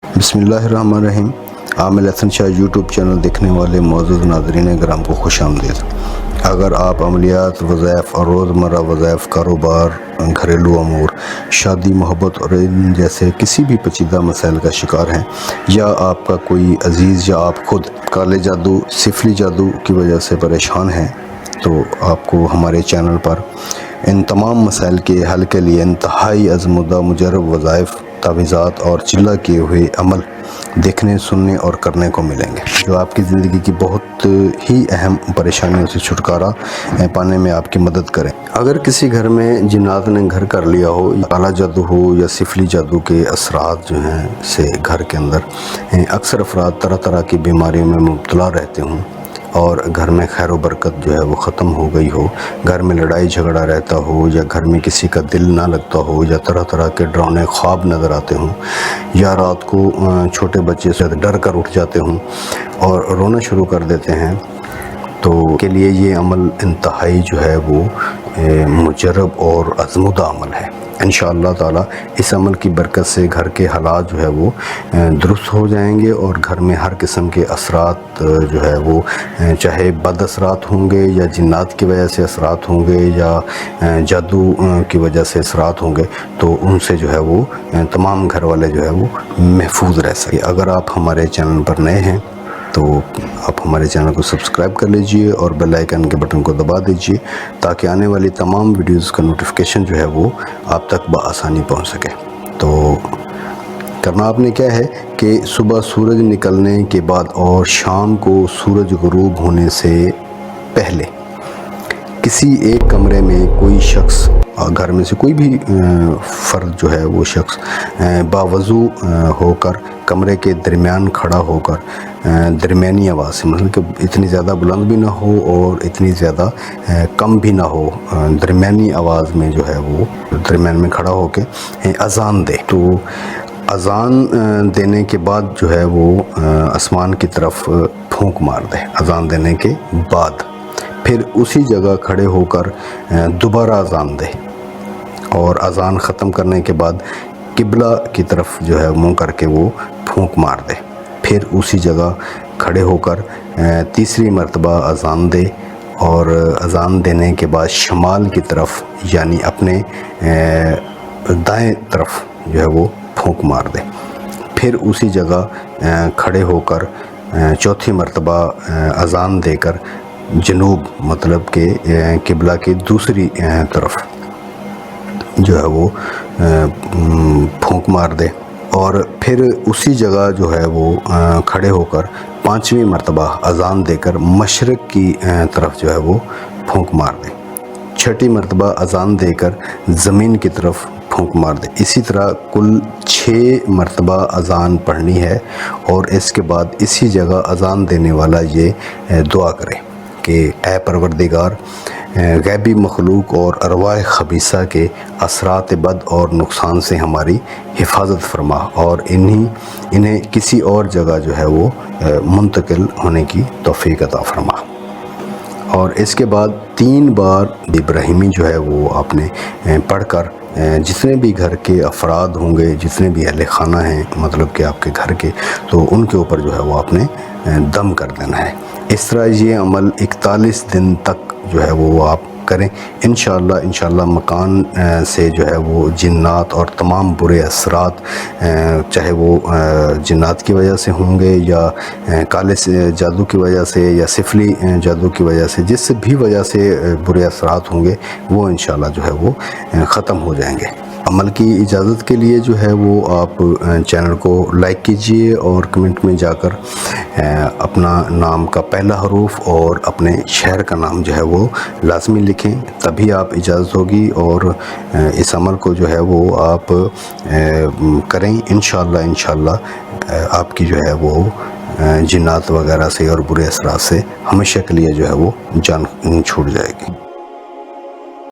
بسم اللہ الرحمن الرحیم۔ عامل حسن شاہ یوٹیوب چینل دیکھنے والے معزز ناظرین کرام کو خوش آمدید۔ اگر آپ عملیات، وظائف اور روزمرہ وظائف، کاروبار، گھریلو امور، شادی، محبت اور ان جیسے کسی بھی پیچیدہ مسائل کا شکار ہیں، یا آپ کا کوئی عزیز یا آپ خود کالے جادو، سفلی جادو کی وجہ سے پریشان ہیں، تو آپ کو ہمارے چینل پر ان تمام مسائل کے حل کے لیے انتہائی ازمودہ مجرب وظائف، تعویذات اور چلا کیے ہوئے عمل دیکھنے، سننے اور کرنے کو ملیں گے، جو آپ کی زندگی کی بہت ہی اہم پریشانیوں سے چھٹکارا پانے میں آپ کی مدد کریں۔ اگر کسی گھر میں جنات نے گھر کر لیا ہو، یا کالا جادو ہو یا سفلی جادو کے اثرات جو ہیں سے گھر کے اندر اکثر افراد طرح طرح کی بیماریوں میں مبتلا رہتے ہوں، اور گھر میں خیر و برکت جو ہے وہ ختم ہو گئی ہو، گھر میں لڑائی جھگڑا رہتا ہو، یا گھر میں کسی کا دل نہ لگتا ہو، یا طرح طرح کے ڈراؤنے خواب نظر آتے ہوں، یا رات کو چھوٹے بچے سے ڈر کر اٹھ جاتے ہوں اور رونا شروع کر دیتے ہیں، تو کے لیے یہ عمل انتہائی جو ہے وہ مجرب اور ازمودہ عمل ہے۔ انشاءاللہ تعالی اس عمل کی برکت سے گھر کے حالات جو ہے وہ درست ہو جائیں گے، اور گھر میں ہر قسم کے اثرات جو ہے وہ چاہے بد اثرات ہوں گے، یا جنات کی وجہ سے اثرات ہوں گے، یا جادو کی وجہ سے اثرات ہوں گے، تو ان سے جو ہے وہ تمام گھر والے جو ہے وہ محفوظ رہ سکے۔ اگر آپ ہمارے چینل پر نئے ہیں تو آپ ہمارے چینل کو سبسکرائب کر لیجئے اور بیل آئیکن کے بٹن کو دبا دیجئے، تاکہ آنے والی تمام ویڈیوز کا نوٹیفیکیشن جو ہے وہ آپ تک بآسانی پہنچ سکے۔ تو کرنا آپ نے کیا ہے کہ صبح سورج نکلنے کے بعد اور شام کو سورج غروب ہونے سے پہلے کسی ایک کمرے میں کوئی شخص، گھر میں سے کوئی بھی فرد جو ہے وہ شخص باوضو ہو کر کمرے کے درمیان کھڑا ہو کر درمیانی آواز سے، مثلا کہ اتنی زیادہ بلند بھی نہ ہو اور اتنی زیادہ کم بھی نہ ہو، درمیانی آواز میں جو ہے وہ درمیان میں کھڑا ہو کے اذان دے۔ تو اذان دینے کے بعد جو ہے وہ آسمان کی طرف پھونک مار دے۔ اذان دینے کے بعد پھر اسی جگہ کھڑے ہو کر دوبارہ اذان دے، اور اذان ختم کرنے کے بعد قبلہ کی طرف جو ہے منہ کر کے وہ پھونک مار دے۔ پھر اسی جگہ کھڑے ہو کر تیسری مرتبہ اذان دے، اور اذان دینے کے بعد شمال کی طرف یعنی اپنے دائیں طرف جو ہے وہ پھونک مار دے۔ پھر اسی جگہ کھڑے ہو کر چوتھی مرتبہ اذان دے کر جنوب، مطلب کہ قبلہ کی دوسری طرف جو ہے وہ پھونک مار دے، اور پھر اسی جگہ جو ہے وہ کھڑے ہو کر پانچویں مرتبہ اذان دے کر مشرق کی طرف جو ہے وہ پھونک مار دے۔ چھٹی مرتبہ اذان دے کر زمین کی طرف پھونک مار دے۔ اسی طرح کل 6 مرتبہ اذان پڑھنی ہے، اور اس کے بعد اسی جگہ اذان دینے والا یہ دعا کرے کہ اے پروردگار، غیبی مخلوق اور ارواح خبیثہ کے اثرات بد اور نقصان سے ہماری حفاظت فرما، اور انہیں کسی اور جگہ جو ہے وہ منتقل ہونے کی توفیق عطا فرما۔ اور اس کے بعد 3 بار ابراہیمی جو ہے وہ آپ نے پڑھ کر جتنے بھی گھر کے افراد ہوں گے، جتنے بھی اہل خانہ ہیں، مطلب کہ آپ کے گھر کے، تو ان کے اوپر جو ہے وہ آپ نے دم کر دینا ہے۔ اس طرح یہ عمل 41 دن تک جو ہے وہ آپ کریں۔ انشاءاللہ مکان سے جو ہے وہ جنات اور تمام برے اثرات، چاہے وہ جنات کی وجہ سے ہوں گے، یا کالے جادو کی وجہ سے، یا سفلی جادو کی وجہ سے، جس سے بھی وجہ سے برے اثرات ہوں گے، وہ انشاءاللہ جو ہے وہ ختم ہو جائیں گے۔ عمل کی اجازت کے لیے جو ہے وہ آپ چینل کو لائک کیجئے، اور کمنٹ میں جا کر اپنا نام کا پہلا حروف اور اپنے شہر کا نام جو ہے وہ لازمی لکھیں، تبھی آپ اجازت ہوگی، اور اس عمل کو جو ہے وہ آپ کریں۔ انشاءاللہ آپ کی جو ہے وہ جنات وغیرہ سے اور برے اثرات سے ہمیشہ کے لیے جو ہے وہ جان چھوٹ جائے گی۔